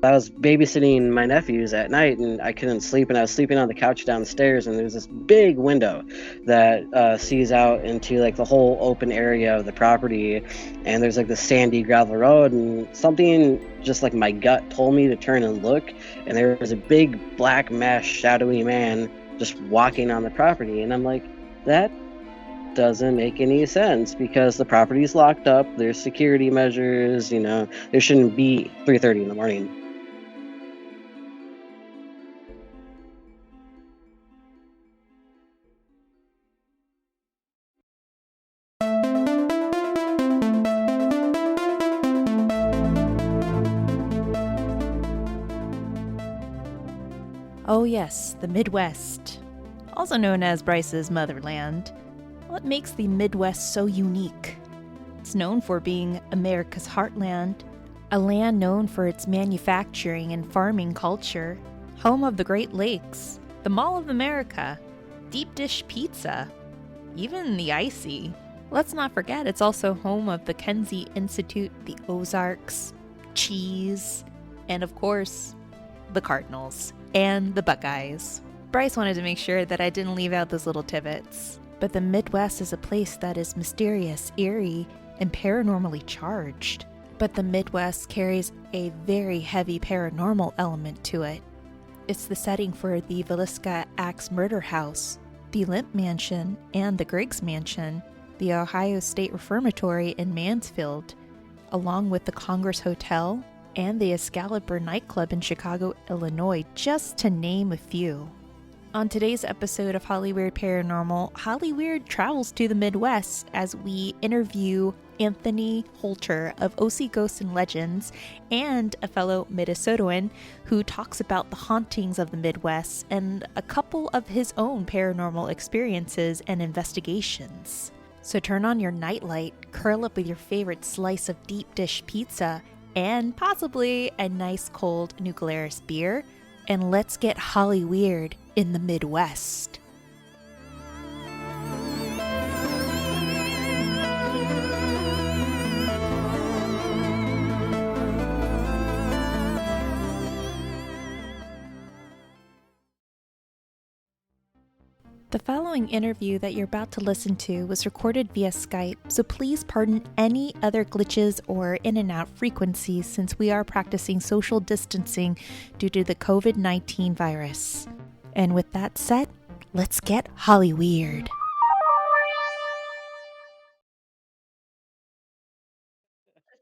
I was babysitting my nephews at night, and I couldn't sleep, and I was sleeping on the couch downstairs, and there's this big window that sees out into like the whole open area of the property, and there's like the sandy gravel road, and something just like my gut told me to turn and look, and there was a big black masked shadowy man just walking on the property, and I'm like, that doesn't make any sense because the property's locked up, there's security measures, there shouldn't be 3:30 in the morning. Oh yes, the Midwest, also known as Brice's motherland. What makes the Midwest so unique? It's known for being America's heartland, a land known for its manufacturing and farming culture, home of the Great Lakes, the Mall of America, deep dish pizza, even the icy. Let's not forget it's also home of the Kenzie Institute, the Ozarks, cheese, and of course, the Cardinals and the Buckeyes. Brice wanted to make sure that I didn't leave out those little tidbits. But the Midwest is a place that is mysterious, eerie, and paranormally charged. But the Midwest carries a very heavy paranormal element to it. It's the setting for the Villisca Axe Murder House, the Limp Mansion, and the Griggs Mansion, the Ohio State Reformatory in Mansfield, along with the Congress Hotel and the Excalibur nightclub in Chicago, Illinois, just to name a few. On today's episode of Hollyweird Paranormal, Hollyweird travels to the Midwest as we interview Anthony Holter of OC Ghosts and Legends and a fellow Minnesotan who talks about the hauntings of the Midwest and a couple of his own paranormal experiences and investigations. So turn on your nightlight, curl up with your favorite slice of deep dish pizza, and possibly a nice cold New Glarus beer, and let's get Hollyweird in the Midwest. The following interview that you're about to listen to was recorded via Skype, so please pardon any other glitches or in and out frequencies since we are practicing social distancing due to the COVID-19 virus. And with that said, let's get Hollyweird.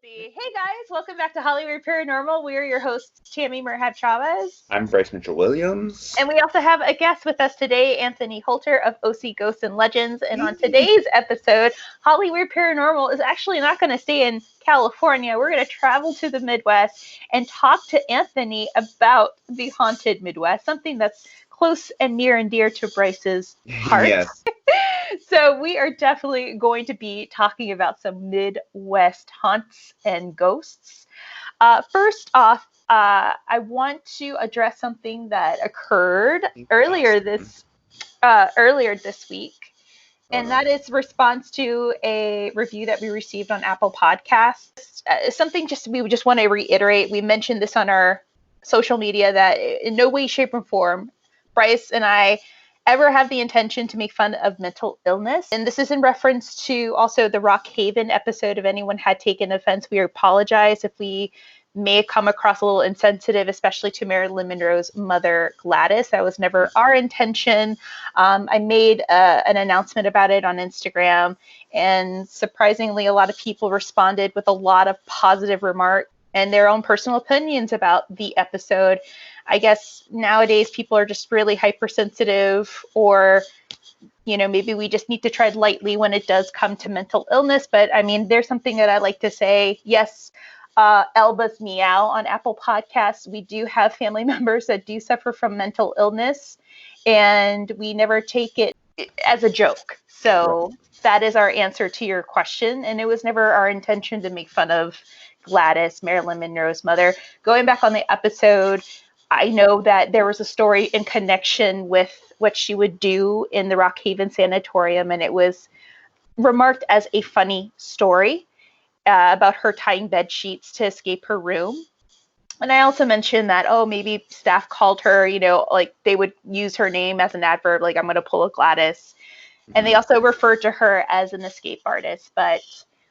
Hey guys, welcome back to Hollyweird Paranormal. We are your hosts, Tammy Merhab Chavez. I'm Brice Mitchell-Williams. And we also have a guest with us today, Anthony Holter of OC Ghosts and Legends. And on today's episode, Hollyweird Paranormal is actually not going to stay in California. We're going to travel to the Midwest and talk to Anthony about the haunted Midwest, something that's close and near and dear to Brice's heart. Yes. So we are definitely going to be talking about some Midwest haunts and ghosts. First off, I want to address something that occurred earlier this week, and that is response to a review that we received on Apple Podcasts. Something we just want to reiterate. We mentioned this on our social media that in no way, shape, or form, Brice and I ever have the intention to make fun of mental illness. And this is in reference to also the Rock Haven episode. If anyone had taken offense, we apologize if we may have come across a little insensitive, especially to Marilyn Monroe's mother, Gladys. That was never our intention. I made an announcement about it on Instagram, and surprisingly, a lot of people responded with a lot of positive remarks and their own personal opinions about the episode. I guess nowadays people are just really hypersensitive, or, maybe we just need to tread lightly when it does come to mental illness. But I mean, there's something that I like to say. Yes, Elba's Meow on Apple Podcasts. We do have family members that do suffer from mental illness, and we never take it as a joke. So that is our answer to your question. And it was never our intention to make fun of Gladys, Marilyn Monroe's mother. Going back on the episode, I know that there was a story in connection with what she would do in the Rock Haven Sanatorium, and it was remarked as a funny story about her tying bed sheets to escape her room. And I also mentioned that, oh, maybe staff called her, like they would use her name as an adverb, like I'm going to pull a Gladys. And they also referred to her as an escape artist. But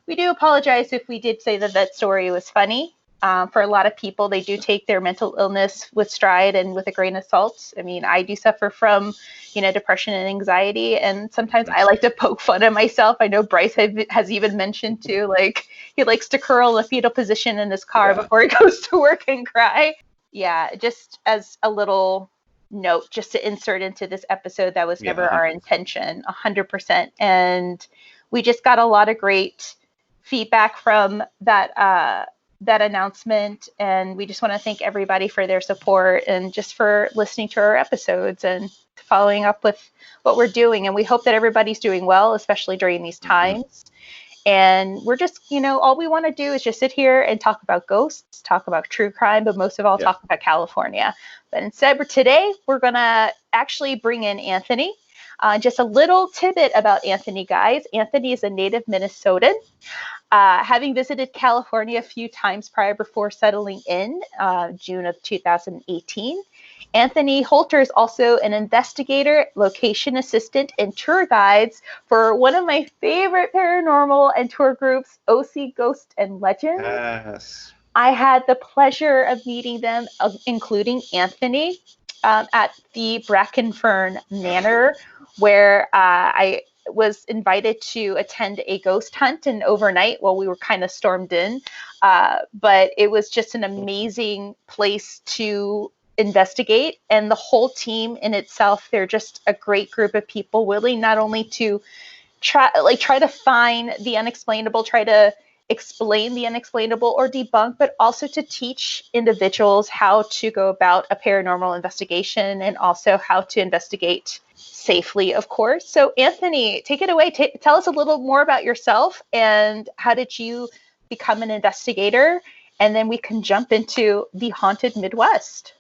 we do apologize if we did say that that story was funny. For a lot of people, they do take their mental illness with stride and with a grain of salt. I mean, I do suffer from, depression and anxiety. And sometimes I like to poke fun at myself. I know Brice has even mentioned too, like he likes to curl in a fetal position in his car before he goes to work and cry. Yeah, just as a little note, just to insert into this episode, that was never our intention, 100%. And we just got a lot of great feedback from that announcement, and we just want to thank everybody for their support and just for listening to our episodes and following up with what we're doing. And we hope that everybody's doing well, especially during these times. And we're just, all we want to do is just sit here and talk about ghosts, talk about true crime, but most of all, talk about California. But instead, today, we're going to actually bring in Anthony. Just a little tidbit about Anthony, guys. Anthony is a native Minnesotan. Having visited California a few times prior before settling in June of 2018. Anthony Holter is also an investigator, location assistant, and tour guides for one of my favorite paranormal and tour groups, OC Ghost and Legends. Yes. I had the pleasure of meeting them, including Anthony, at the Brackenfern Manor, where I was invited to attend a ghost hunt and overnight while we were kind of stormed in. But it was just an amazing place to investigate. And the whole team in itself, they're just a great group of people willing not only to try to find the unexplainable, try to explain the unexplainable or debunk, but also to teach individuals how to go about a paranormal investigation and also how to investigate safely, of course. So Anthony, take it away. Tell us a little more about yourself and how did you become an investigator? And then we can jump into the haunted Midwest.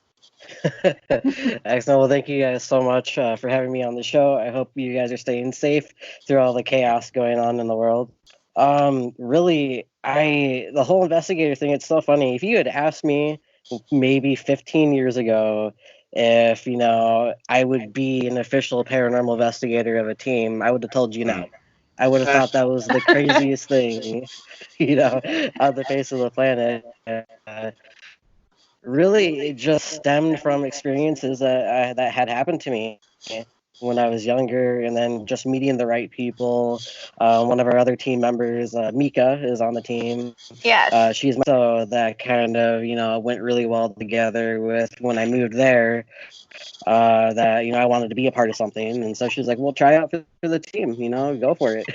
Excellent. Well, thank you guys so much for having me on the show. I hope you guys are staying safe through all the chaos going on in the world. Really, the whole investigator thing, it's so funny. If you had asked me maybe 15 years ago if, I would be an official paranormal investigator of a team, I would have told you no. I would have thought that was the craziest thing, on the face of the planet. Really, it just stemmed from experiences that had happened to me when I was younger, and then just meeting the right people. One of our other team members, Mika, is on the team. Yes. She's so that kind of, went really well together with when I moved there. That I wanted to be a part of something, and so she's like, "Well, try out for the team. Go for it."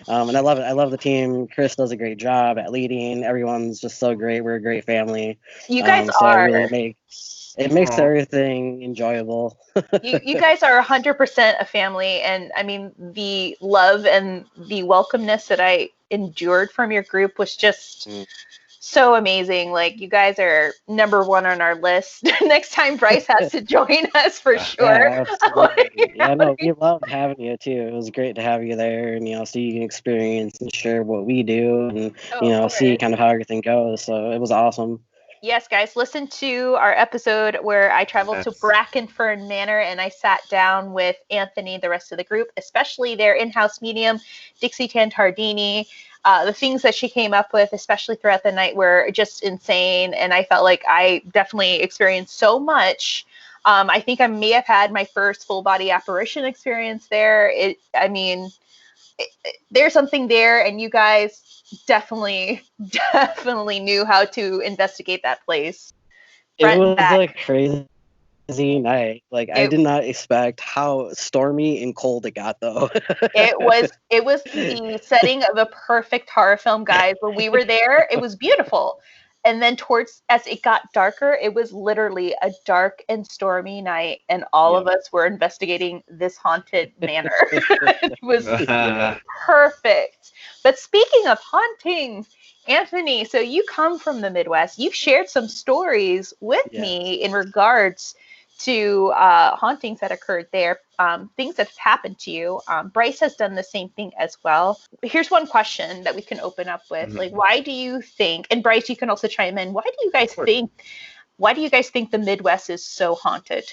And I love it. I love the team. Chris does a great job at leading. Everyone's just so great. We're a great family. You guys so are. It makes everything enjoyable. you guys are 100% a family, and I mean the love and the welcomeness that I endured from your group was just so amazing. Like, you guys are number one on our list. Next time Brice has to join us for sure. Yeah, absolutely. No, we loved having you too. It was great to have you there, and so you can experience and share what we do, and see kind of how everything goes. So it was awesome. Yes, guys, listen to our episode where I traveled to Brackenfern Manor and I sat down with Anthony, the rest of the group, especially their in-house medium, Dixie Tantardini. The things that she came up with, especially throughout the night, were just insane. And I felt like I definitely experienced so much. I think I may have had my first full body apparition experience there. There's something there, and you guys definitely knew how to investigate that place. It was a crazy night. I did not expect how stormy and cold it got, though. It was the setting of a perfect horror film, guys. When we were there, it was beautiful. And then as it got darker, it was literally a dark and stormy night, and all of us were investigating this haunted manor. It was perfect. But speaking of haunting, Anthony, so you come from the Midwest. You've shared some stories with me in regards to hauntings that occurred there, things that have happened to you. Brice has done the same thing as well. Here's one question that we can open up with. Like, why do you think, and Brice, you can also chime in, why do you guys think the Midwest is so haunted?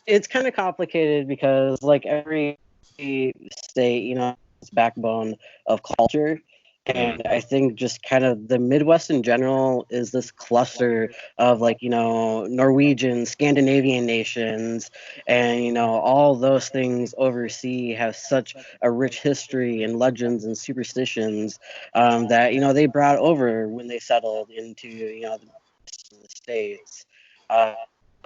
It's kind of complicated because, like, every state, it's backbone of culture. And I think just kind of the Midwest in general is this cluster of, like, Norwegian, Scandinavian nations, and, all those things overseas have such a rich history and legends and superstitions that, they brought over when they settled into, the States.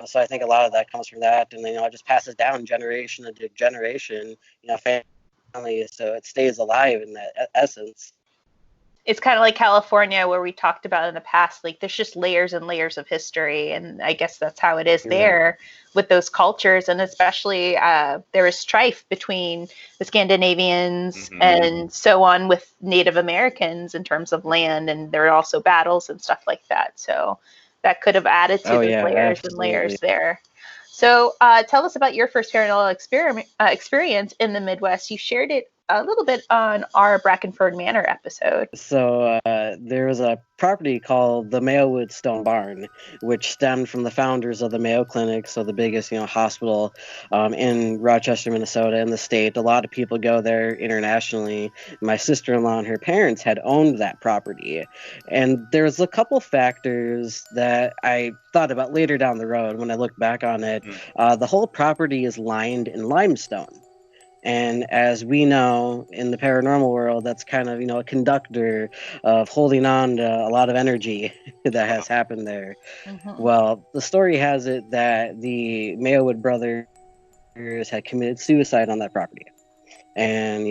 So I think a lot of that comes from that, and it just passes down generation to generation, family, so it stays alive in that essence. It's kind of like California, where we talked about in the past, like there's just layers and layers of history. And I guess that's how it is there with those cultures. And especially there is strife between the Scandinavians and so on with Native Americans in terms of land. And there are also battles and stuff like that. So that could have added to those layers and layers there. So tell us about your first paranormal experience in the Midwest. You shared it a little bit on our Brackenford Manor episode. So there was a property called the Mayowood Stone Barn, which stemmed from the founders of the Mayo Clinic, so the biggest hospital in Rochester, Minnesota, in the state. A lot of people go there internationally. My sister-in-law and her parents had owned that property, and there's a couple factors that I thought about later down the road when I look back on it. The whole property is lined in limestone. And as we know in the paranormal world, that's kind of, a conductor of holding on to a lot of energy that has happened there. Well, the story has it that the Mayowood brothers had committed suicide on that property. And,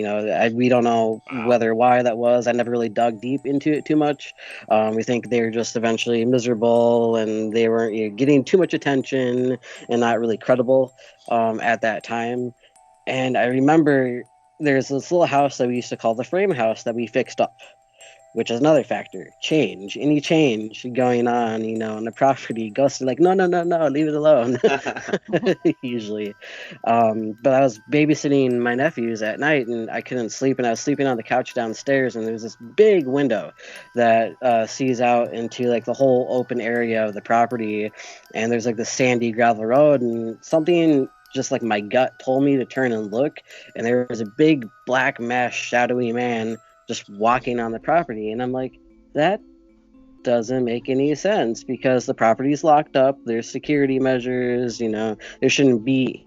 we don't know why that was. I never really dug deep into it too much. We think they were just eventually miserable and they weren't getting too much attention and not really credible at that time. And I remember there's this little house that we used to call the frame house that we fixed up, which is another factor. Change. Any change going on, in the property, ghosts are like, no, leave it alone, usually. But I was babysitting my nephews at night, and I couldn't sleep, and I was sleeping on the couch downstairs, and there was this big window that sees out into, like, the whole open area of the property, and there's, like, the sandy gravel road, and something just like my gut told me to turn and look, and there was a big black masked shadowy man just walking on the property, and I'm like, that doesn't make any sense because the property's locked up, there's security measures, there shouldn't be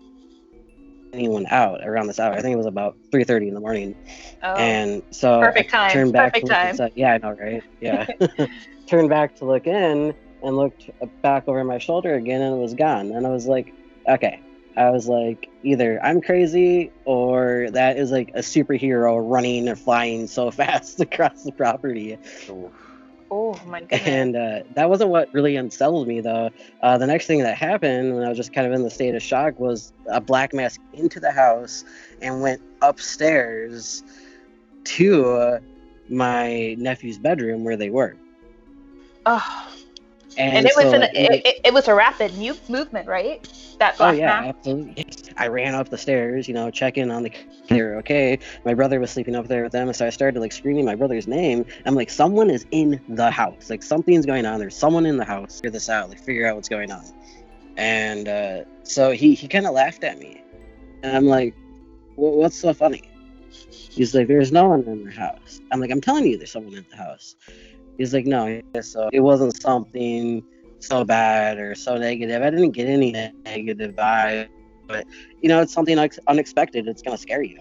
anyone out around this hour. I think it was about 3:30 in the morning. And so perfect time. Turned back perfect to look time. inside. Yeah, I know, right? Yeah. Turned back to look in and looked back over my shoulder again, and it was gone. And I was like, okay. I was like, either I'm crazy or that is like a superhero running or flying so fast across the property. Oh my goodness. And that wasn't what really unsettled me, though. The next thing that happened when I was just kind of in the state of shock was a black mask into the house and went upstairs to my nephew's bedroom where they were. Oh. And it was it was a rapid movement, right? That black mask. Absolutely. I ran up the stairs, checking on they were okay. My brother was sleeping up there with them, so I started like screaming my brother's name. I'm like, someone is in the house. Like, something's going on. There's someone in the house. Figure this out. Like, figure out what's going on. And so he kind of laughed at me, and I'm like, what's so funny? He's like, there's no one in the house. I'm like, I'm telling you, there's someone in the house. He's like, no, so it wasn't something so bad or so negative. I didn't get any negative vibe, but, it's something unexpected. It's going to scare you.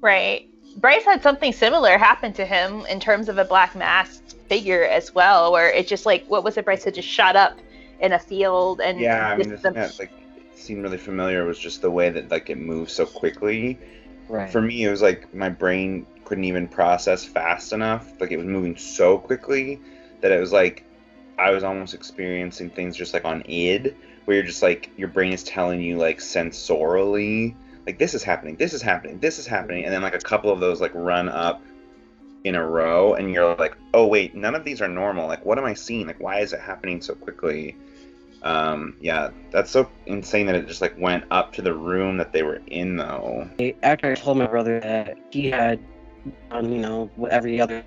Right. Brice had something similar happen to him in terms of a black masked figure as well, where it just like, what was it, Brice had just shot up in a field? And yeah, I mean, the thing that seemed really familiar was just the way that it moved so quickly. Right. For me, it was like my brain couldn't even process fast enough. Like, it was moving so quickly that it was like I was almost experiencing things just like on id, where you're just like, your brain is telling you like sensorily, like, this is happening, this is happening, this is happening, and then like a couple of those like run up in a row, and you're like, oh wait, none of these are normal. Like, what am I seeing? Like, why is it happening so quickly? Yeah, that's so insane that it just like went up to the room that they were in, though. After I told my brother that he had done, what every other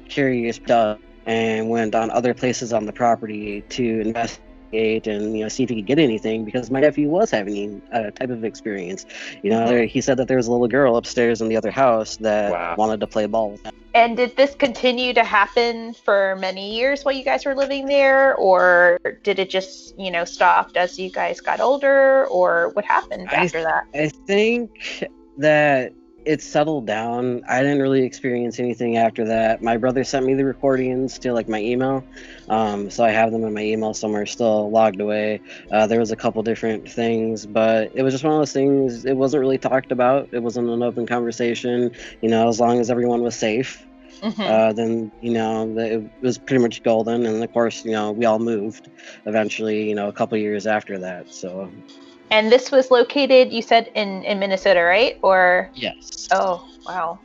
curious does, and went on other places on the property to investigate and see if he could get anything, because my nephew was having a type of experience. He said that there was a little girl upstairs in the other house that wanted to play ball with him. And did this continue to happen for many years while you guys were living there, or did it just, stop as you guys got older, or what happened after that? I think that it settled down. I didn't really experience anything after that. My brother sent me the recordings to my email, so I have them in my email somewhere still logged away. There was a couple different things, but it was just one of those things. It wasn't really talked about. It wasn't an open conversation. As long as everyone was safe, then it was pretty much golden. And of course, we all moved eventually. A couple years after that. So. And this was located, you said, in Minnesota, right? Or yes. Oh, wow.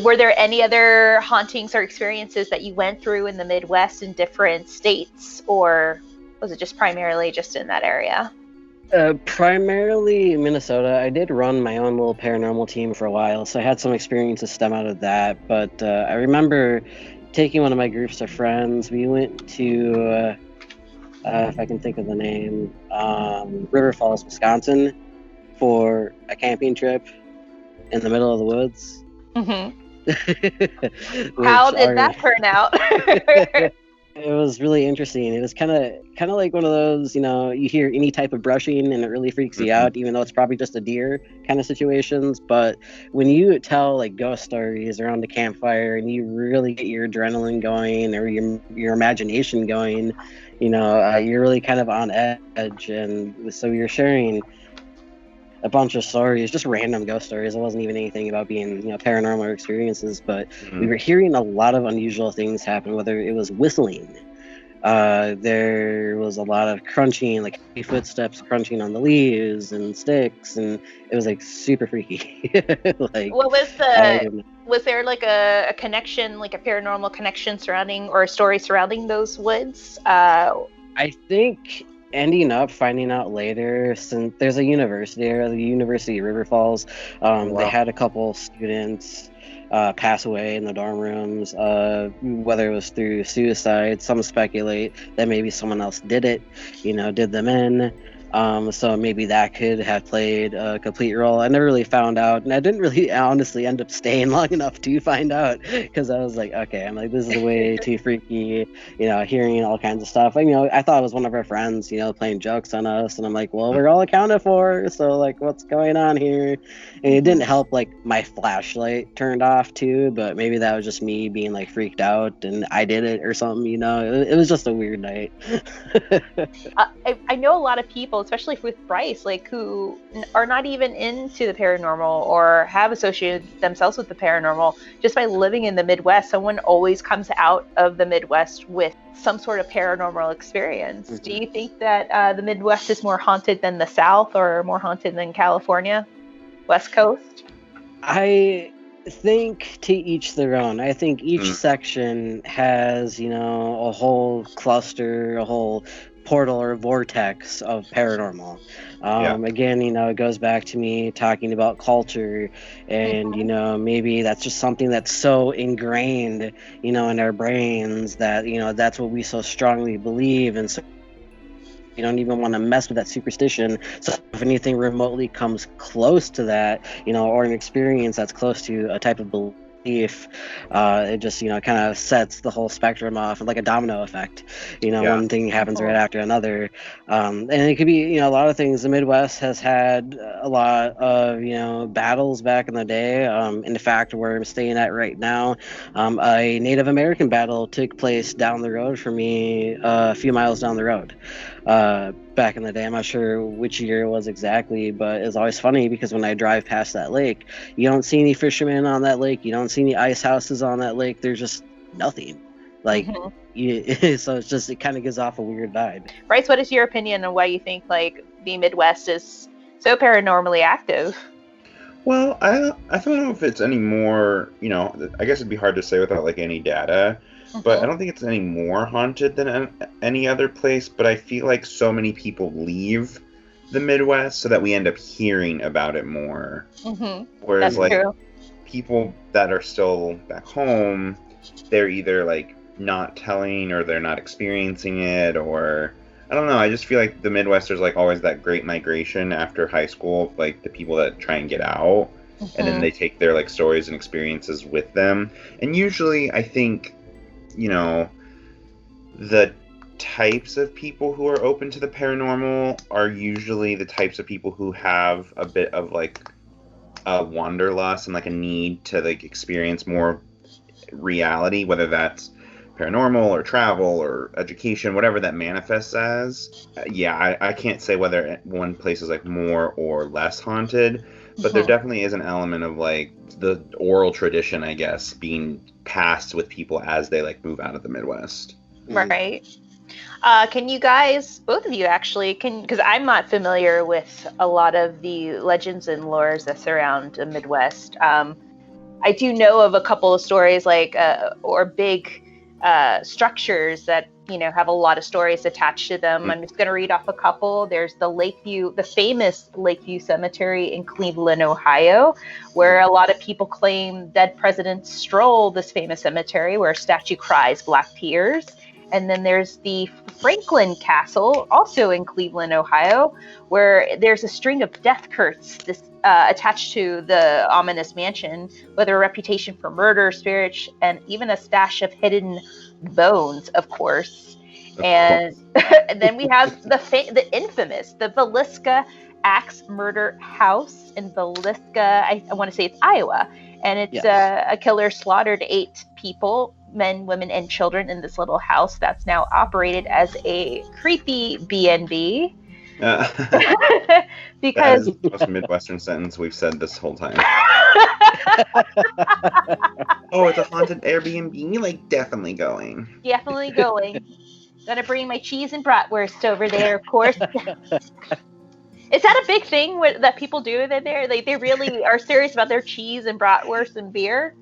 Were there any other hauntings or experiences that you went through in the Midwest in different states, or was it just primarily just in that area? Primarily Minnesota. I did run my own little paranormal team for a while, so I had some experiences stem out of that. But I remember taking one of my groups of friends. We went to... if I can think of the name, River Falls, Wisconsin, for a camping trip in the middle of the woods. How did that turn out? It was really interesting. It was kind of like one of those, you hear any type of brushing and it really freaks you out, even though it's probably just a deer kind of situations. But when you tell ghost stories around the campfire and you really get your adrenaline going or your imagination going, you're really kind of on edge. And so you're sharing a bunch of stories, just random ghost stories. It wasn't even anything about being, paranormal experiences, but we were hearing a lot of unusual things happen, whether it was whistling. There was a lot of crunching, footsteps crunching on the leaves and sticks, and it was super freaky. What was was there a connection, a paranormal connection surrounding, or a story surrounding those woods? I think ending up finding out later, since there's a university there, the University of River Falls, they had a couple students pass away in the dorm rooms, whether it was through suicide. Some speculate that maybe someone else did it, did them in. So maybe that could have played a complete role. I never really found out, and I didn't really honestly end up staying long enough to find out, because I was okay, I'm this is way too freaky, hearing all kinds of stuff. I thought it was one of our friends, playing jokes on us, and I'm well, we're all accounted for, so what's going on here? And it didn't help my flashlight turned off too, but maybe that was just me being freaked out and I did it or something. It was just a weird night. I know a lot of people, especially with Brice, who are not even into the paranormal or have associated themselves with the paranormal. Just by living in the Midwest, someone always comes out of the Midwest with some sort of paranormal experience. Do you think that the Midwest is more haunted than the South, or more haunted than California, West Coast? I think to each their own. I think each section has, a whole cluster, a whole portal or vortex of paranormal. Again, it goes back to me talking about culture, and maybe that's just something that's so ingrained, in our brains that that's what we so strongly believe, and so you don't even want to mess with that superstition. So if anything remotely comes close to that, or an experience that's close to a type of belief, it just kind of sets the whole spectrum off, like a domino effect. One thing happens right after another, and it could be a lot of things. The Midwest has had a lot of battles back in the day. In fact, where I'm staying at right now, a Native American battle took place down the road from me, a few miles down the road. Back in the day, I'm not sure which year it was exactly, but it's always funny because when I drive past that lake, you don't see any fishermen on that lake, you don't see any ice houses on that lake. There's just nothing. So it's just, it kind of gives off a weird vibe. Brice, what is your opinion on why you think the Midwest is so paranormally active? Well, I don't know if it's any more, I guess it'd be hard to say without like any data, but I don't think it's any more haunted than any other place, but I feel like so many people leave the Midwest so that we end up hearing about it more. Whereas That's true. people that are still back home, they're either like not telling or they're not experiencing it, or I don't know. I just feel like the Midwest, there's like always that great migration after high school, like the people that try and get out, and then they take their like stories and experiences with them. And usually, I think, the types of people who are open to the paranormal are usually the types of people who have a bit of like a wanderlust and like a need to like experience more reality, whether that's paranormal or travel or education, whatever that manifests as. I can't say whether one place is like more or less haunted, but there definitely is an element of like the oral tradition, I guess, being passed with people as they like move out of the Midwest. Right. Can you guys, both of you actually, because I'm not familiar with a lot of the legends and lores that surround the Midwest. I do know of a couple of stories or big structures that, have a lot of stories attached to them. I'm just going to read off a couple. There's the famous Lakeview Cemetery in Cleveland, Ohio, where a lot of people claim dead presidents stroll this famous cemetery where a statue cries black tears. And then there's the Franklin Castle, also in Cleveland, Ohio, where there's a string of death curses attached to the ominous mansion, with a reputation for murder, spirits, and even a stash of hidden bones, of course. And then we have the infamous, the Villisca Axe Murder House in Villisca, I want to say it's Iowa. And it's a killer slaughtered 8 people, men, women, and children in this little house that's now operated as a creepy B&B. Because that is the most Midwestern sentence we've said this whole time. Oh, it's a haunted Airbnb? Like, definitely going. Definitely going. Gotta bring my cheese and bratwurst over there, of course. Is that a big thing that people do there? Like, they really are serious about their cheese and bratwurst and beer?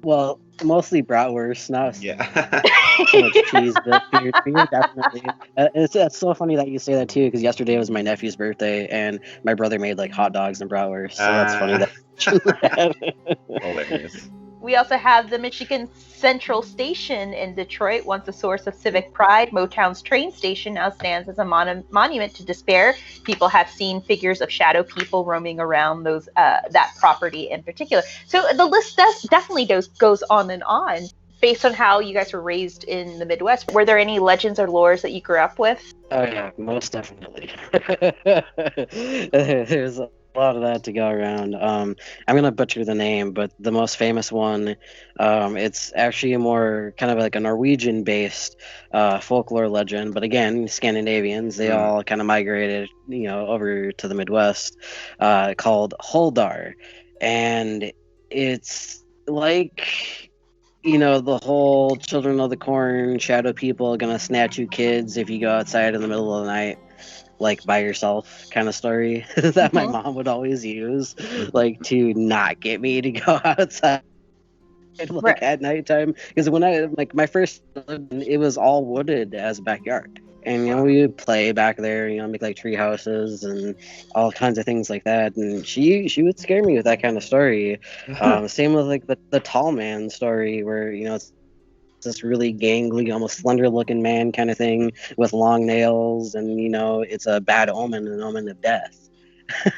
Well, mostly bratwurst, not so much cheese, but beer definitely. It's so funny that you say that too, because yesterday was my nephew's birthday, and my brother made like hot dogs and bratwurst. So that's funny that. Hilarious. We also have the Michigan Central Station in Detroit, once a source of civic pride. Motown's train station now stands as a monument to despair. People have seen figures of shadow people roaming around that property in particular. So the list definitely goes on and on. Based on how you guys were raised in the Midwest, were there any legends or lores that you grew up with? Oh yeah, most definitely. There's a lot of that to go around. I'm gonna butcher the name, but the most famous one, it's actually a more kind of like a Norwegian-based folklore legend. But again, Scandinavians, they all kind of migrated, over to the Midwest, called Holdar, and it's like, the whole Children of the Corn, shadow people gonna snatch you kids if you go outside in the middle of the night, like by yourself kind of story that my mom would always use, like to not get me to go outside at nighttime. Because when I, my first, it was all wooded as a backyard. And, we would play back there, make like tree houses and all kinds of things like that. And she would scare me with that kind of story. Same with like the tall man story where, it's this really gangly, almost slender looking man kind of thing with long nails. And, it's a bad omen, an omen of death.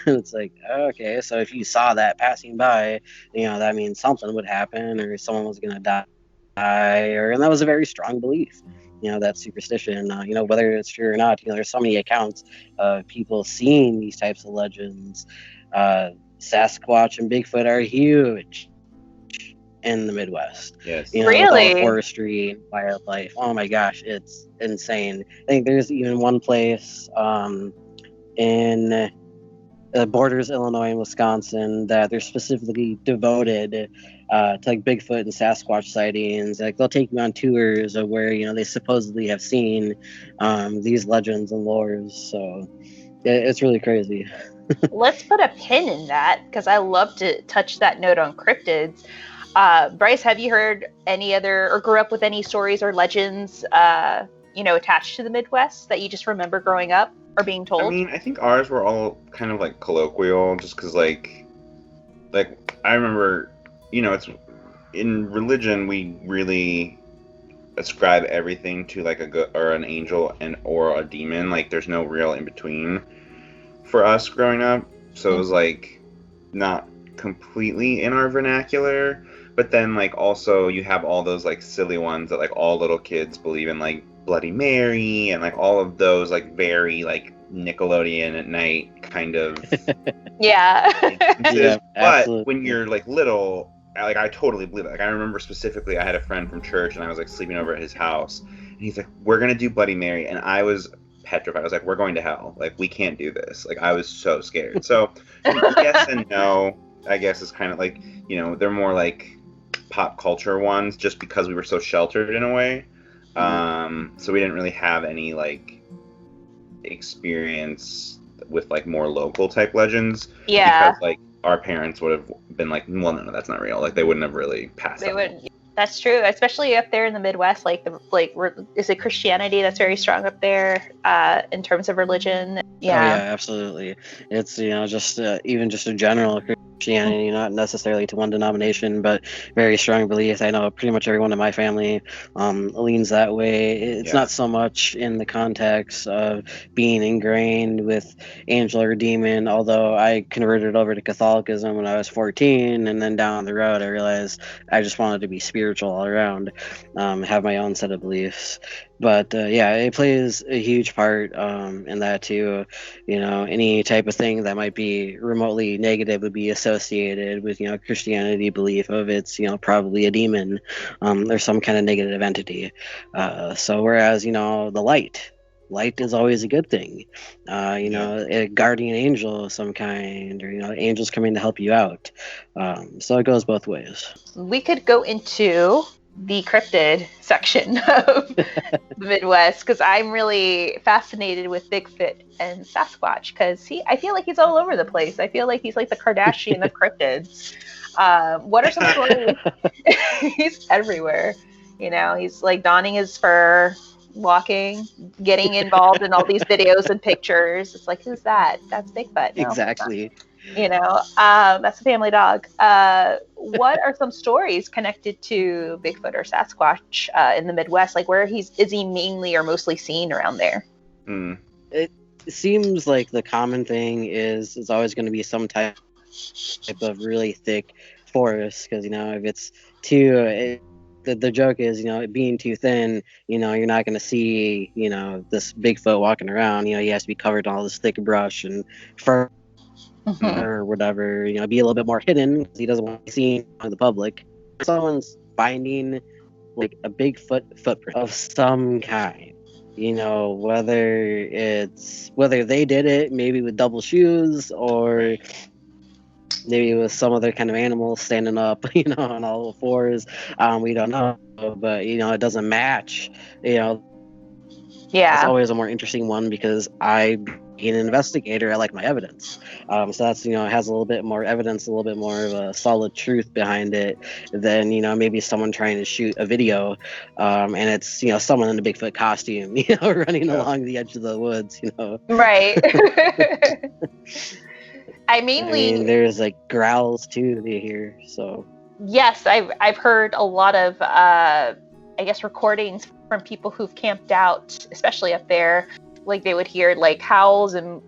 It's like, okay, so if you saw that passing by, that means something would happen or someone was going to die. And that was a very strong belief. That superstition, whether it's true or not, there's so many accounts of people seeing these types of legends. Sasquatch and Bigfoot are huge in the Midwest. Yes. Really? With all the forestry and wildlife. Oh my gosh, it's insane. I think there's even one place in borders Illinois and Wisconsin that they're specifically devoted to like Bigfoot and Sasquatch sightings. Like they'll take you on tours of where they supposedly have seen these legends and lores. So it's really crazy. Let's put a pin in that, because I love to touch that note on cryptids. Brice, have you heard any other, or grew up with any stories or legends, attached to the Midwest that you just remember growing up or being told? I mean, I think ours were all kind of like colloquial, just because like I remember, it's in religion we really ascribe everything to like a good or an angel or a demon. Like there's no real in between for us growing up, so it was like not completely in our vernacular. But then like also you have all those like silly ones that like all little kids believe in, like Bloody Mary and like all of those like very like Nickelodeon at night kind of Yeah. Yeah, but absolutely. when you're like little, like I totally believe it. Like I remember specifically I had a friend from church and I was like sleeping over at his house and he's like, we're gonna do Bloody Mary, and I was petrified. I was like, we're going to hell, like we can't do this. Like I was so scared. So yes and no, I guess is kind of like, they're more like pop culture ones just because we were so sheltered in a way. So we didn't really have any like experience with like more local type legends. Yeah. Because like our parents would have been like, well, no, that's not real. Like they wouldn't have really passed. They wouldn't. That's true, especially up there in the Midwest. Is it Christianity that's very strong up there in terms of religion? Yeah. Oh, yeah, absolutely. It's just even just a general Christianity, not necessarily to one denomination, but very strong beliefs. I know pretty much everyone in my family leans that way. It's not so much in the context of being ingrained with angel or demon, although I converted over to Catholicism when I was 14, and then down the road I realized I just wanted to be spiritual all around, have my own set of beliefs. But it plays a huge part in that too. Any type of thing that might be remotely negative would be associated with Christianity belief of it's probably a demon or some kind of negative entity. So whereas the light is always a good thing. A guardian angel of some kind, or angels coming to help you out. So it goes both ways. We could go into the cryptid section of the Midwest, because I'm really fascinated with Bigfoot and Sasquatch, because I feel like he's all over the place. I feel like he's like the Kardashian of cryptids. What are some stories? He's everywhere. He's like donning his fur, walking, getting involved in all these videos and pictures. It's like, who's that? That's Bigfoot. No, exactly. That's a family dog. What are some stories connected to Bigfoot or Sasquatch in the Midwest? Like, where is he mainly or mostly seen around there? It seems like the common thing is it's always going to be some type of really thick forest, because if it's too the joke is it being too thin, you're not going to see this Bigfoot walking around. He has to be covered in all this thick brush and fur or whatever, be a little bit more hidden because he doesn't want to be seen by the public. If someone's finding like a Bigfoot footprint of some kind, whether they did it maybe with double shoes or maybe with some other kind of animal standing up, on all fours, we don't know, but it doesn't match. It's always a more interesting one because being an investigator, I like my evidence. So that's, it has a little bit more evidence, a little bit more of a solid truth behind it than, maybe someone trying to shoot a video and it's, someone in a Bigfoot costume, running along the edge of the woods, Right. I mean, there's like growls too they hear. So yes, I've heard a lot of recordings from people who've camped out, especially up there. Like they would hear like howls and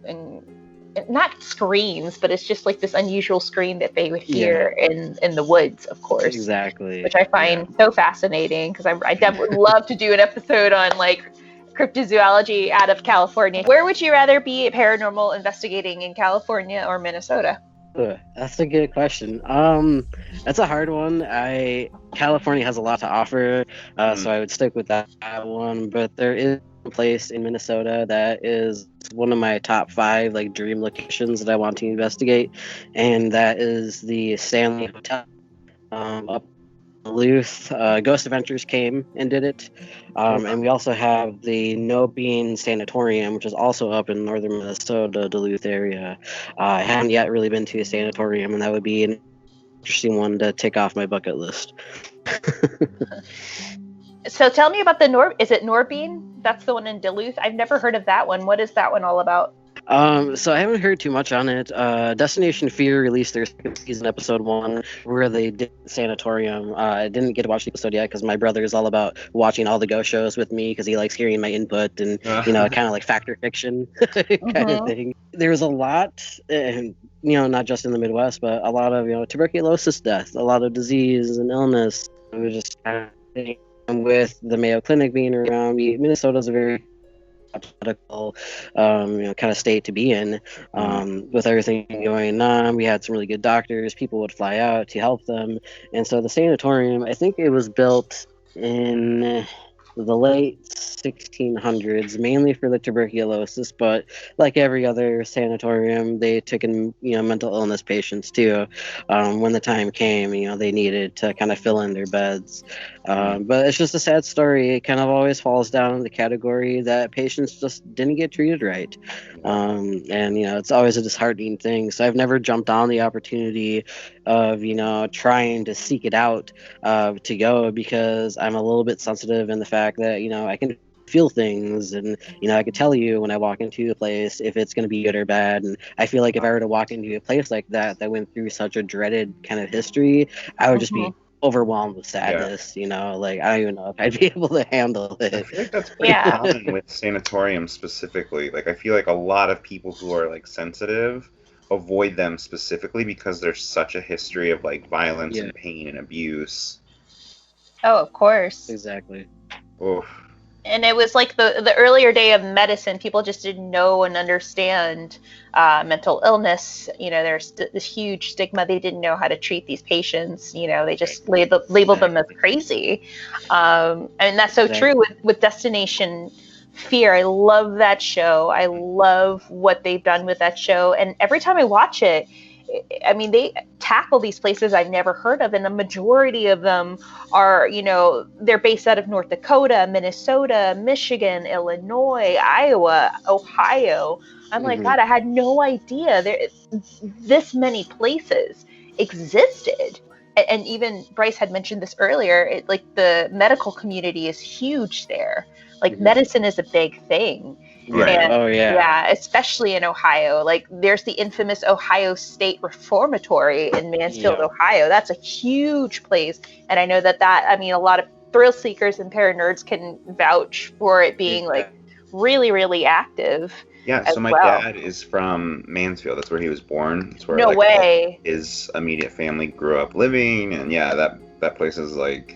not screams, but it's just like this unusual scream that they would hear in the woods, of course. Exactly. Which I find so fascinating, because I definitely would love to do an episode on like cryptozoology out of California. Where would you rather be paranormal investigating, in California or Minnesota? That's a good question. That's a hard one. California has a lot to offer, so I would stick with that one. But there is a place in Minnesota that is one of my top 5 like dream locations that I want to investigate, and that is the Stanley Hotel up Duluth. Ghost Adventures came and did it. And we also have the No Bean Sanatorium, which is also up in northern Minnesota, Duluth area. I haven't yet really been to a sanatorium, and that would be an interesting one to tick off my bucket list. So tell me about is it Norbean? That's the one in Duluth. I've never heard of that one. What is that one all about? So I haven't heard too much on it. Destination Fear released their second season, episode 1, where they did Sanatorium. I didn't get to watch the episode yet because my brother is all about watching all the ghost shows with me because he likes hearing my input and, kind of like fact or fiction kind of thing. There's a lot, and not just in the Midwest, but a lot of, tuberculosis death, a lot of disease and illness. It was just kind of with the Mayo Clinic being around, Minnesota's a very political kind of state to be in. With everything going on, we had some really good doctors. People would fly out to help them, and so the sanatorium, I think it was built in the late 1600s, mainly for the tuberculosis, but like every other sanatorium, they took in mental illness patients too. When the time came, they needed to kind of fill in their beds. But it's just a sad story. It kind of always falls down in the category that patients just didn't get treated right. And it's always a disheartening thing. So I've never jumped on the opportunity of trying to seek it out to go, because I'm a little bit sensitive in the fact that I can feel things, and I can tell you when I walk into a place if it's going to be good or bad. And I feel like if I were to walk into a place like that went through such a dreaded kind of history, I would just be overwhelmed with sadness. Like I don't even know if I'd be able to handle it. I feel like that's pretty common with sanatoriums specifically. Like I feel like a lot of people who are like sensitive avoid them specifically because there's such a history of like violence and pain and abuse. Oh, of course. Exactly. Oof. And it was like the earlier day of medicine. People just didn't know and understand mental illness. There's this huge stigma. They didn't know how to treat these patients. They just labeled them as crazy. And that's so true with Destination Fear. I love that show. I love what they've done with that show. And every time I watch it, I mean, they tackle these places I've never heard of, and the majority of them are, they're based out of North Dakota, Minnesota, Michigan, Illinois, Iowa, Ohio. I'm like, God, I had no idea this many places existed. And even Brice had mentioned this earlier, like the medical community is huge there. Like medicine is a big thing. Right. And, yeah, especially in Ohio. Like there's the infamous Ohio State Reformatory in Mansfield, Ohio. That's a huge place. And I know that a lot of thrill seekers and paranerds can vouch for it being like really, really active. Yeah, so my dad is from Mansfield. That's where he was born. That's where his immediate family grew up living. And that place is like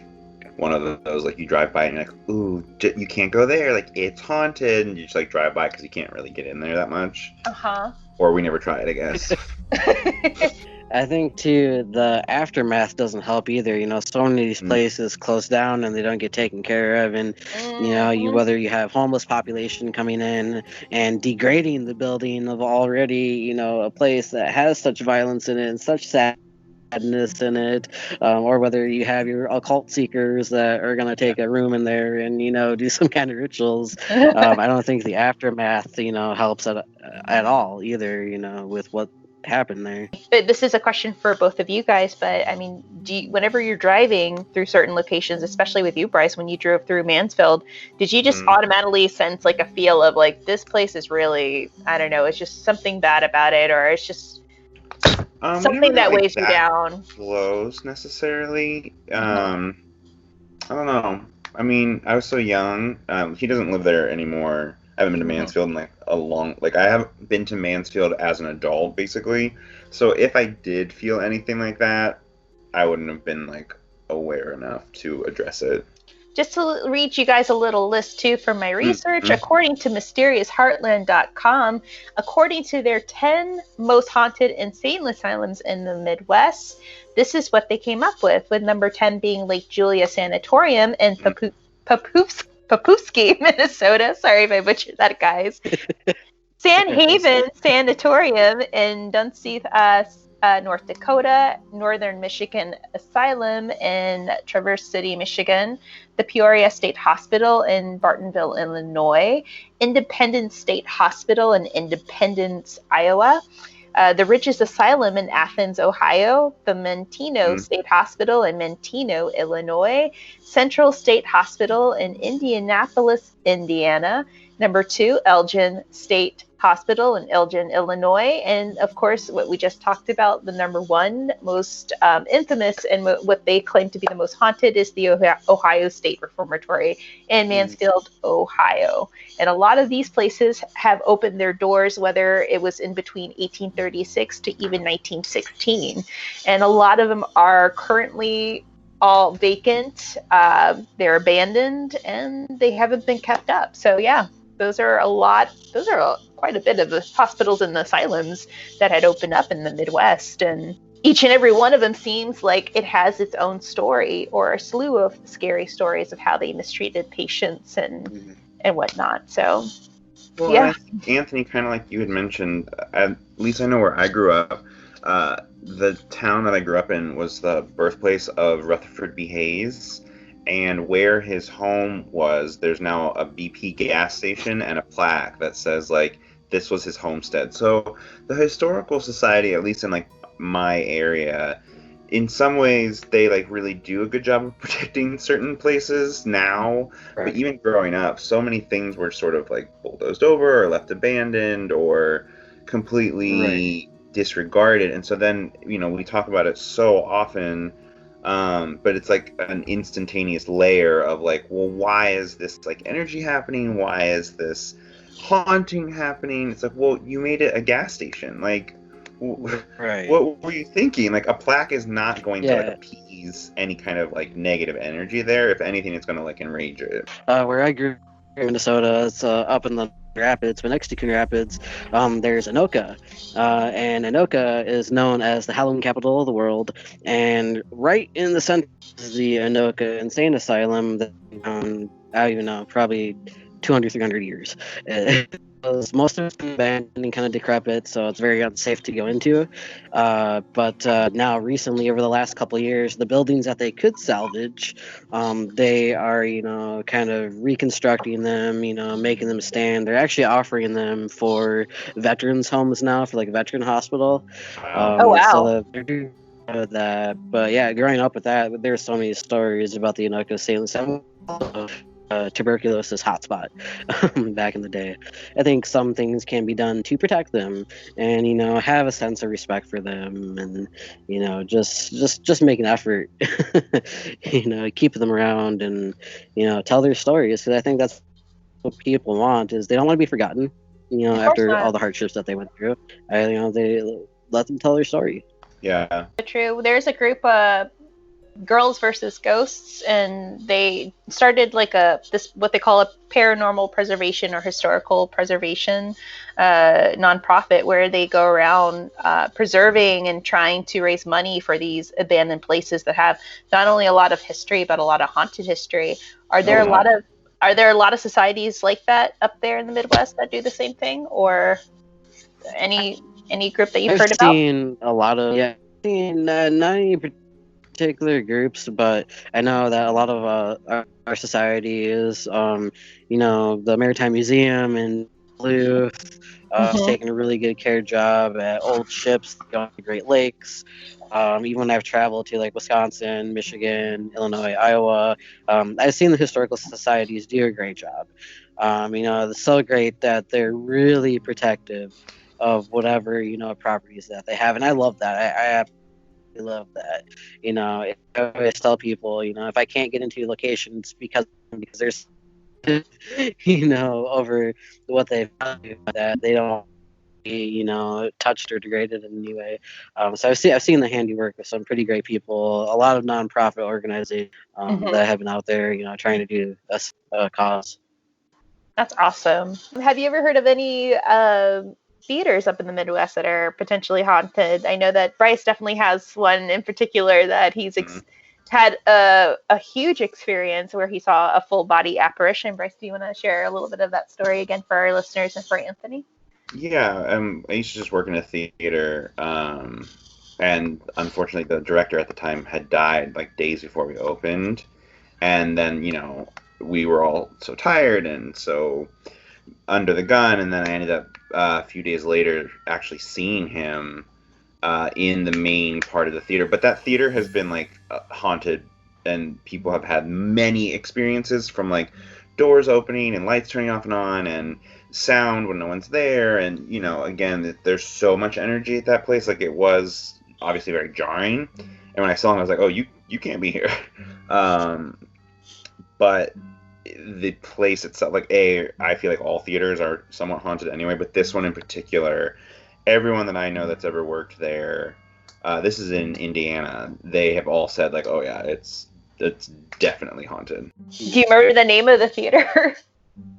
one of those, like, you drive by and you're like, ooh, you can't go there, like, it's haunted, and you just, like, drive by because you can't really get in there that much. Or we never tried, I guess. I think, too, the aftermath doesn't help either. So many of these places close down and they don't get taken care of. And, whether you have homeless population coming in and degrading the building of already, a place that has such violence in it and such sadness in it, or whether you have your occult seekers that are going to take a room in there and do some kind of rituals. I don't think the aftermath helps at all either, with what happened there. This is a question for both of you guys, but I mean, whenever you're driving through certain locations, especially with you, Brice, when you drove through Mansfield, did you just automatically sense like a feel of like, this place is really, I don't know, it's just something bad about it, or it's just something that weighs you down? Close necessarily. I don't know. I mean, I was so young. He doesn't live there anymore. I haven't been to Mansfield in I haven't been to Mansfield as an adult, basically. So if I did feel anything like that, I wouldn't have been like aware enough to address it. Just to read you guys a little list, too, from my research, according to MysteriousHeartland.com, according to their 10 most haunted insane asylums in the Midwest, this is what they came up with number 10 being Lake Julia Sanatorium in Papuski, Minnesota. Sorry if I butchered that, guys. Sand Haven Sanatorium in Dunseith, North Dakota, Northern Michigan Asylum in Traverse City, Michigan, the Peoria State Hospital in Bartonville, Illinois, Independence State Hospital in Independence, Iowa, the Riches Asylum in Athens, Ohio, the Mentino State Hospital in Mentino, Illinois, Central State Hospital in Indianapolis, Indiana, number 2, Elgin State Hospital in Elgin, Illinois, and of course, what we just talked about, the number 1 most infamous and what they claim to be the most haunted is the Ohio State Reformatory in Mansfield, Ohio. And a lot of these places have opened their doors, whether it was in between 1836 to even 1916. And a lot of them are currently all vacant, they're abandoned, and they haven't been kept up. So yeah, those are quite a bit of the hospitals and the asylums that had opened up in the Midwest. And each and every one of them seems like it has its own story or a slew of scary stories of how they mistreated patients and whatnot. So, well, yeah. Anthony, kind of like you had mentioned, at least I know where I grew up, the town that I grew up in was the birthplace of Rutherford B. Hayes. And where his home was, there's now a BP gas station and a plaque that says, like, this was his homestead. So the Historical Society, at least in, like, my area, in some ways, they, like, really do a good job of protecting certain places now. Right. But even growing up, so many things were sort of, like, bulldozed over or left abandoned or completely disregarded. And so then, you know, we talk about it so often, but it's like an instantaneous layer of like, well, why is this like energy happening? Why is this haunting happening? It's like, well, you made it a gas station. Like, what were you thinking? Like, a plaque is not going to like appease any kind of like negative energy there. If anything, it's going to like enrage it. Where I grew in Minnesota, it's up in the Rapids, but next to Coon Rapids, there's Anoka, and Anoka is known as the Halloween capital of the world. And right in the center is the Anoka Insane Asylum that I don't even know, probably 200, 300 years. Most of it's been abandoned and kind of decrepit, so it's very unsafe to go into. But now, recently, over the last couple of years, the buildings that they could salvage, they are, kind of reconstructing them, making them stand. They're actually offering them for veterans' homes now, for like a veteran hospital. Oh, wow. So they're doing that. But yeah, growing up with that, there's so many stories about the Anoka Salem tuberculosis hotspot back in the day. I think some things can be done to protect them and have a sense of respect for them, and just make an effort keep them around and tell their stories, because I think that's what people want, is they don't want to be forgotten after all the hardships that they went through. They let them tell their story. Yeah, true. There's a group of Girls versus Ghosts, and they started like what they call a paranormal preservation or historical preservation nonprofit, where they go around preserving and trying to raise money for these abandoned places that have not only a lot of history but a lot of haunted history. Are there a lot of societies like that up there in the Midwest that do the same thing, or any group that you've heard about? I've seen a lot of not any particular groups, but I know that a lot of our society is the Maritime Museum in Duluth is taking a really good care job at old ships going to the Great Lakes. Even when I've traveled to like Wisconsin, Michigan, Illinois, Iowa, I've seen the historical societies do a great job. It's so great that they're really protective of whatever properties that they have, and I love that. I love that. I always tell people, if I can't get into locations because there's over what they've done, that they don't be touched or degraded in any way. So I've seen the handiwork of some pretty great people, a lot of nonprofit organizations that have been out there trying to do a cause. That's awesome. Have you ever heard of any theaters up in the Midwest that are potentially haunted? I know that Brice definitely has one in particular that he's had a huge experience where he saw a full body apparition. Brice, do you want to share a little bit of that story again for our listeners and for Anthony? Yeah, I used to just work in a theater and unfortunately the director at the time had died like days before we opened, and then we were all so tired and so under the gun, and then I ended up a few days later actually seeing him in the main part of the theater. But that theater has been like haunted, and people have had many experiences from like doors opening and lights turning off and on and sound when no one's there, and again, there's so much energy at that place. Like, it was obviously very jarring, and when I saw him I was like, oh, you can't be here. But the place itself, like, I feel like all theaters are somewhat haunted anyway, but this one in particular, everyone that I know that's ever worked there, this is in Indiana, they have all said like, oh yeah, it's definitely haunted. Do you remember the name of the theater?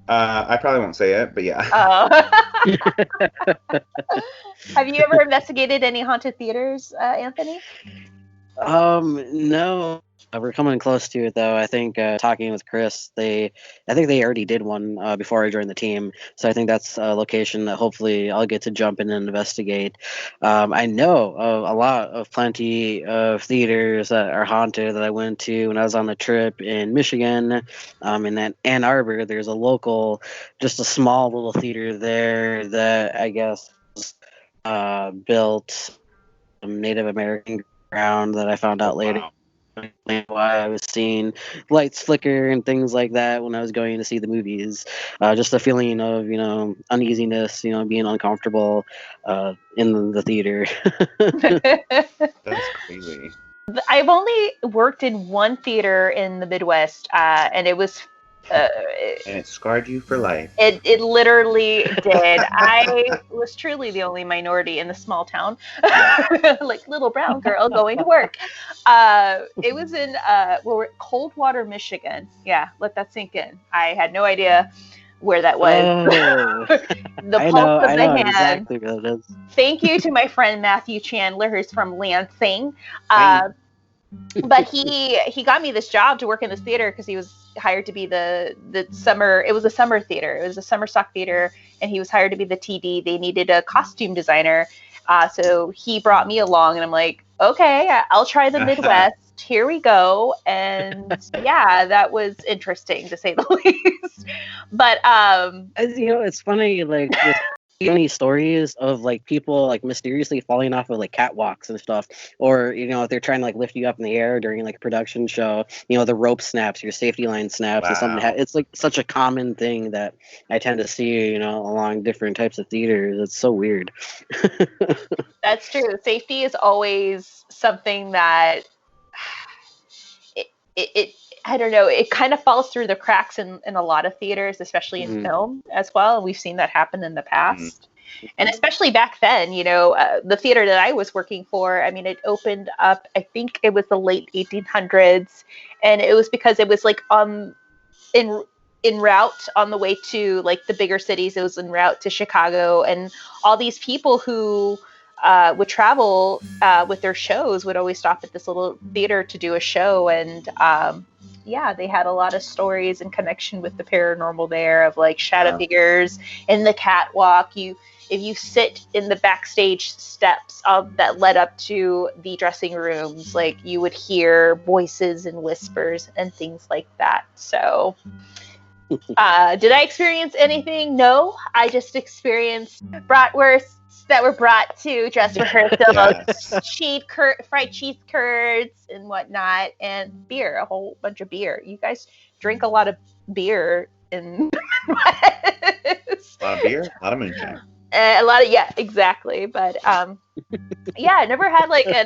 I probably won't say it, but yeah. Oh. Have you ever investigated any haunted theaters, Anthony? No. We're coming close to it, though. I think talking with Chris, I think they already did one before I joined the team. So I think that's a location that hopefully I'll get to jump in and investigate. I know of plenty of theaters that are haunted that I went to when I was on the trip in Michigan. In that Ann Arbor, there's a local, just a small little theater there that I guess built some Native American ground that I found out later. Wow. Why I was seeing lights flicker and things like that when I was going to see the movies. Just a feeling of, uneasiness, being uncomfortable in the theater. That's crazy. I've only worked in one theater in the Midwest, and it was... and it scarred you for life. It literally did. I was truly the only minority in the small town, like little brown girl going to work. It was in Coldwater, Michigan. Yeah, let that sink in. I had no idea where that was. Oh. The pulse of the hand. Exactly what it is. Thank you to my friend Matthew Chandler, who's from Lansing. But he got me this job to work in this theater because he was hired to be the summer. It was a summer theater. It was a summer stock theater, and he was hired to be the TD. They needed a costume designer, so he brought me along, and I'm like, okay, I'll try the Midwest. Here we go. And yeah, that was interesting to say the least. But it's funny, like with many stories of like people like mysteriously falling off of like catwalks and stuff, or if they're trying to like lift you up in the air during like a production show, the rope snaps, your safety line snaps. Wow. And something it's like such a common thing that I tend to see along different types of theaters. It's so weird. That's true. Safety is always something that it I don't know, it kind of falls through the cracks in a lot of theaters, especially in film as well. We've seen that happen in the past. And especially back then, the theater that I was working for, I mean, it opened up, I think it was the late 1800s. And it was because it was like in route on the way to like the bigger cities. It was en route to Chicago, and all these people who would travel with their shows would always stop at this little theater to do a show. And they had a lot of stories in connection with the paranormal there, of like shadow figures in the catwalk. If you sit in the backstage steps that led up to the dressing rooms, like you would hear voices and whispers and things like that. So did I experience anything? No, I just experienced bratwursts that were brought to dress rehearsals, fried cheese curds and whatnot, and beer, a whole bunch of beer. You guys drink a lot of beer in Midwest. A lot of beer, a lot of moonshine. Exactly. But I never had like a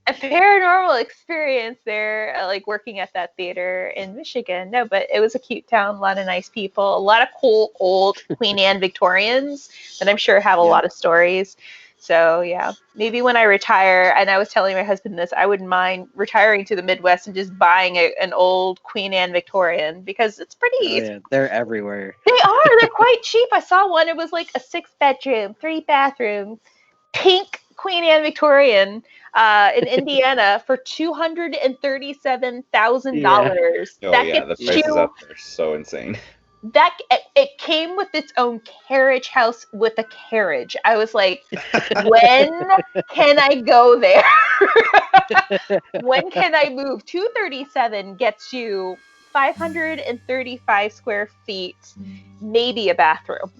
paranormal experience there, like working at that theater in Michigan. No, but it was a cute town, a lot of nice people, a lot of cool old Queen Anne Victorians that I'm sure have a lot of stories. So yeah, maybe when I retire, and I was telling my husband this, I wouldn't mind retiring to the Midwest and just buying an old Queen Anne Victorian, because it's pretty. Oh, yeah, they're everywhere. They are. They're quite cheap. I saw one. It was like a 6-bedroom, 3-bathroom, pink Queen Anne Victorian in Indiana for $237,000. The prices up there are so insane. that it came with its own carriage house with a carriage. I was like, when can I go there? When can I move? 237 gets you 535 square feet, maybe a bathroom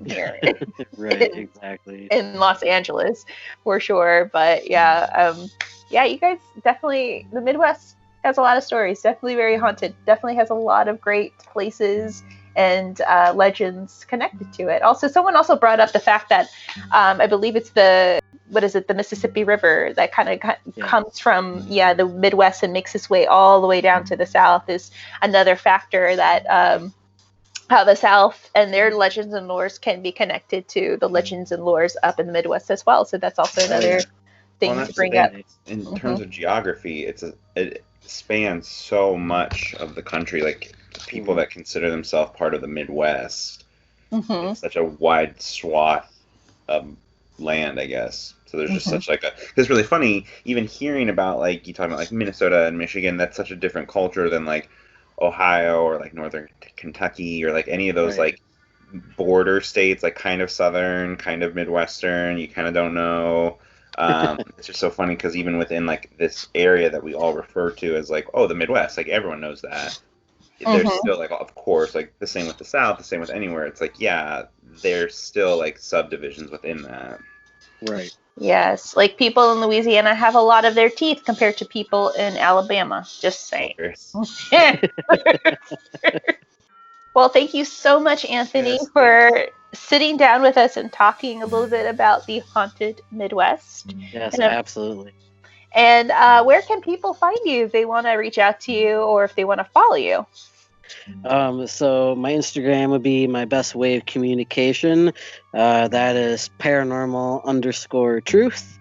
here Right, exactly. in Los Angeles for sure. But yeah, you guys definitely, the Midwest has a lot of stories, definitely very haunted, definitely has a lot of great places and legends connected to it. Also, someone also brought up the fact that I believe it's the Mississippi River that kind of comes from the Midwest and makes its way all the way down to the South is another factor that how the South and their legends and lores can be connected to the legends and lores up in the Midwest as well. So that's also another thing to bring up. In terms of geography, it spans so much of the country. Like people that consider themselves part of the Midwest, it's such a wide swath of land, I guess. So there's just such like it's really funny even hearing about, like, you talking about like Minnesota and Michigan. That's such a different culture than like Ohio or like northern Kentucky or like any of those like border states, like kind of southern, kind of Midwestern. You kind of don't know. It's just so funny because even within like this area that we all refer to as like, oh, the Midwest, like everyone knows that. There's still like, of course, like the same with the South, the same with anywhere. It's like, yeah, there's still like subdivisions within that. Right. Yes, like people in Louisiana have a lot of their teeth compared to people in Alabama. Just saying. Well, thank you so much, Anthony, for sitting down with us and talking a little bit about the haunted Midwest. Yes, absolutely. And where can people find you if they want to reach out to you or if they want to follow you? So my Instagram would be my best way of communication. That is paranormal_truth.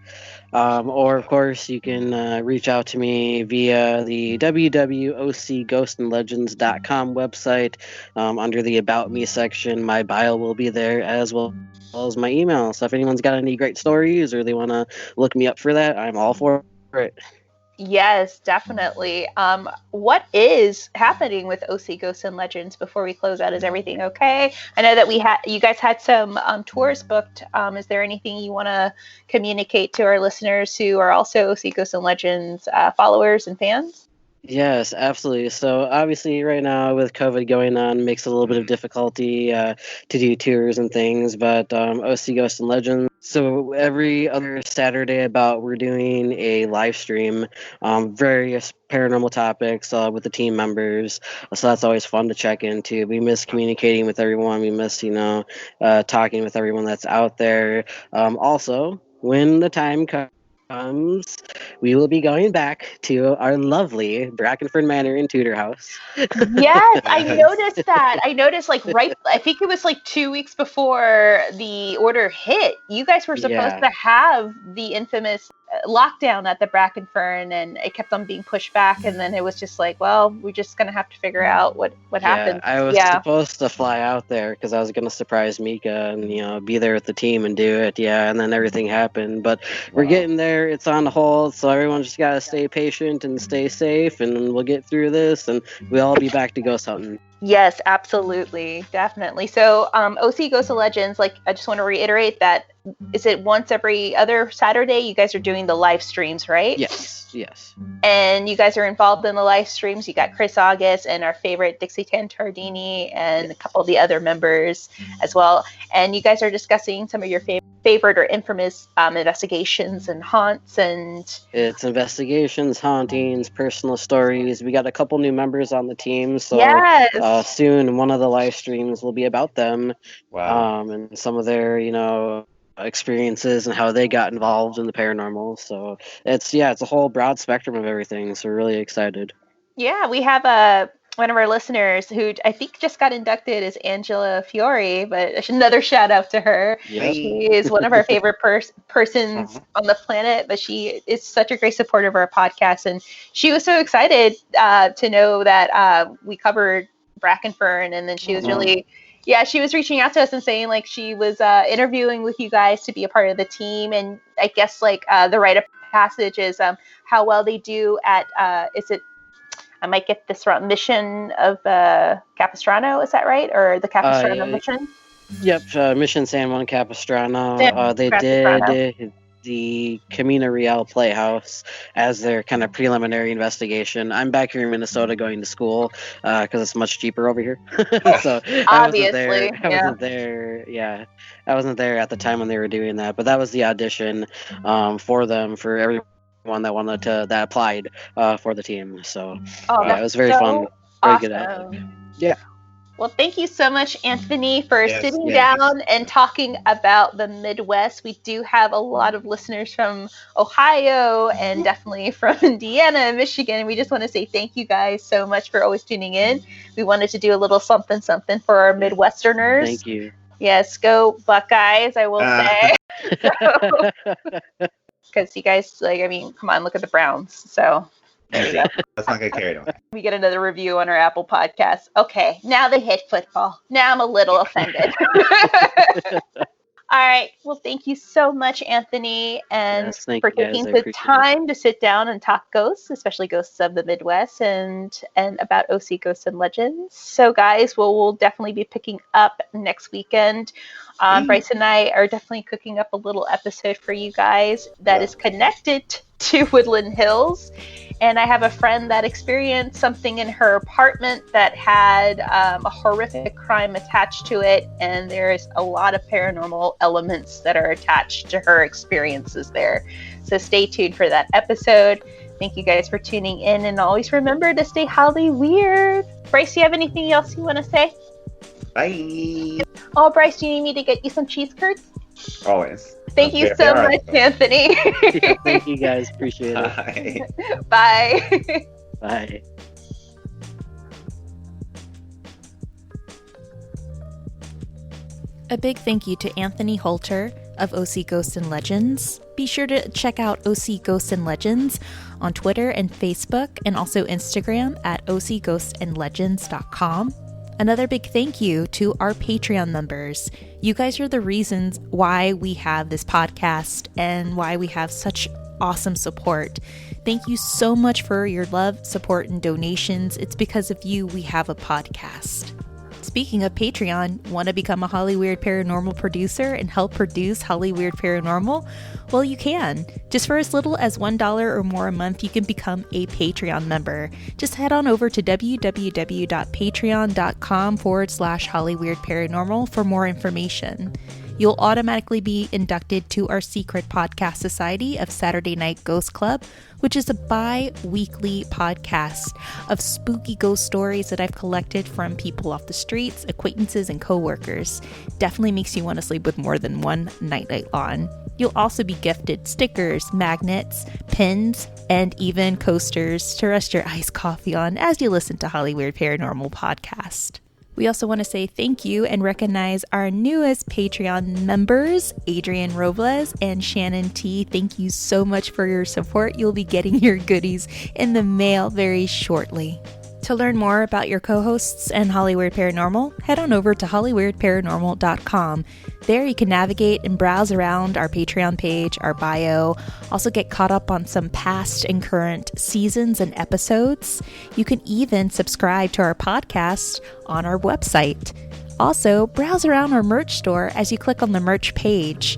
Or, of course, you can reach out to me via the www.ocghostandlegends.com website. Under the About Me section, my bio will be there, as well as my email. So if anyone's got any great stories or they want to look me up for that, I'm all for it. Yes, definitely. What is happening with OC Ghosts and Legends before we close out? Is everything okay? I know that you guys had some tours booked. Is there anything you want to communicate to our listeners who are also OC Ghosts and Legends followers and fans? Yes, absolutely. So obviously right now with COVID going on makes it a little bit of difficulty to do tours and things, but OC Ghosts and Legends. So every other Saturday we're doing a live stream, various paranormal topics with the team members. So that's always fun to check into. We miss communicating with everyone. We miss, talking with everyone that's out there. Also, when the time comes, we will be going back to our lovely Brackenford Manor in Tudor House. Yes, I noticed that. I noticed I think it was like 2 weeks before the order hit. You guys were supposed to have the infamous lockdown at the Brackenfern, and it kept on being pushed back, and then it was just like, well, we're just gonna have to figure out what happened. I was supposed to fly out there because I was gonna surprise Mika and be there with the team and do it, and then everything happened, but we're getting there. It's on hold, so everyone just gotta stay patient and stay safe, and we'll get through this, and we'll all be back to ghost hunting. Yes, absolutely, definitely. So OC Ghosts and Legends, I just want to reiterate that, is it once every other Saturday you guys are doing the live streams, right? Yes. And you guys are involved in the live streams. You got Chris August and our favorite Dixie Tan Tardini and a couple of the other members as well. And you guys are discussing some of your favorite or infamous investigations and haunts, and it's investigations, hauntings, personal stories. We got a couple new members on the team, so soon one of the live streams will be about them. And some of their experiences and how they got involved in the paranormal. So it's a whole broad spectrum of everything, so we're really excited. We have one of our listeners who I think just got inducted is Angela Fiore, but another shout out to her. Yep. She is one of our favorite persons on the planet, but she is such a great supporter of our podcast, and she was so excited to know that we covered Brackenfern, and then she was really she was reaching out to us and saying she was interviewing with you guys to be a part of the team, and I guess the rite of passage is how well they do at I might get this wrong. Mission of Capistrano, is that right? Or the Capistrano mission? Yep, Mission San Juan Capistrano. They Capistrano. did the Camino Real Playhouse as their kind of preliminary investigation. I'm back here in Minnesota going to school because it's much cheaper over here. So Obviously, I wasn't there. Yeah, I wasn't there at the time when they were doing that. But that was the audition for them, for everyone that wanted to, that applied for the team. So it was very fun. Very good at it. Yeah. Well, thank you so much, Anthony, for sitting down and talking about the Midwest. We do have a lot of listeners from Ohio and definitely from Indiana and Michigan. We just want to say thank you guys so much for always tuning in. We wanted to do a little something for our Midwesterners. Thank you. Yes, go Buckeyes, I will say. Because you guys, come on, look at the Browns. So there you go. Let's not get carried away. We get another review on our Apple podcast. Okay, now they hit football. Now I'm a little offended. All right. Well, thank you so much, Anthony, and for taking the time to sit down and talk ghosts, especially ghosts of the Midwest and about OC Ghosts and Legends. So, guys, we'll definitely be picking up next weekend. Brice and I are definitely cooking up a little episode for you guys that is connected to Woodland Hills. And I have a friend that experienced something in her apartment that had a horrific crime attached to it. And there's a lot of paranormal elements that are attached to her experiences there. So stay tuned for that episode. Thank you guys for tuning in. And always remember to stay Hollyweird. Brice, do you have anything else you want to say? Bye. Oh, Brice, do you need me to get you some cheese curds? Always. Thank you so much, Anthony. Thank you guys. Appreciate it. Bye. Bye. A big thank you to Anthony Holter of OC Ghosts and Legends. Be sure to check out OC Ghosts and Legends on Twitter and Facebook, and also Instagram at ocghostsandlegends.com. Another big thank you to our Patreon members. You guys are the reasons why we have this podcast and why we have such awesome support. Thank you so much for your love, support, and donations. It's because of you we have a podcast. Speaking of Patreon, want to become a Hollyweird Paranormal producer and help produce Hollyweird Paranormal? Well, you can. Just for as little as $1 or more a month, you can become a Patreon member. Just head on over to www.patreon.com/Hollyweird Paranormal for more information. You'll automatically be inducted to our secret podcast society of Saturday Night Ghost Club, which is a bi-weekly podcast of spooky ghost stories that I've collected from people off the streets, acquaintances, and coworkers. Definitely makes you want to sleep with more than one nightlight on. You'll also be gifted stickers, magnets, pins, and even coasters to rest your iced coffee on as you listen to Hollyweird Paranormal podcast. We also want to say thank you and recognize our newest Patreon members, Adrian Robles and Shannon T. Thank you so much for your support. You'll be getting your goodies in the mail very shortly. To learn more about your co-hosts and Hollyweird Paranormal, head on over to hollyweirdparanormal.com. There you can navigate and browse around our Patreon page, our bio, also get caught up on some past and current seasons and episodes. You can even subscribe to our podcast on our website. Also, browse around our merch store as you click on the merch page.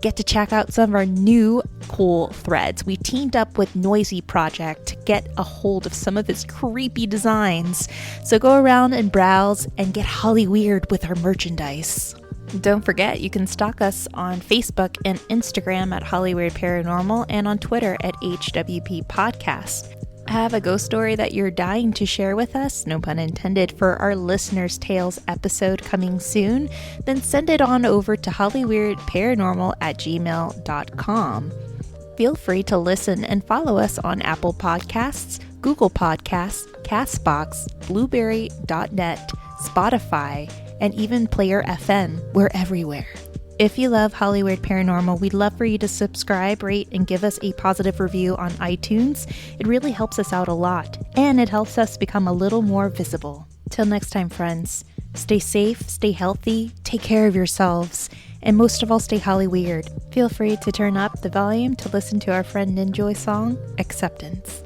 Get to check out some of our new cool threads. We teamed up with Noisy Project to get a hold of some of his creepy designs. So go around and browse and get Hollyweird with our merchandise. Don't forget, you can stalk us on Facebook and Instagram at Hollyweird Paranormal and on Twitter at HWP Podcast. Have a ghost story that you're dying to share with us, no pun intended, for our Listener's Tales episode coming soon? Then send it on over to hollyweirdparanormal@gmail.com. Feel free to listen and follow us on Apple Podcasts, Google Podcasts, Castbox, Blueberry.net, Spotify, and even Player FM. We're everywhere. If you love Hollyweird Paranormal, we'd love for you to subscribe, rate, and give us a positive review on iTunes. It really helps us out a lot, and it helps us become a little more visible. Till next time, friends, stay safe, stay healthy, take care of yourselves, and most of all, stay Hollyweird. Feel free to turn up the volume to listen to our friend Ninjoy's song, Acceptance.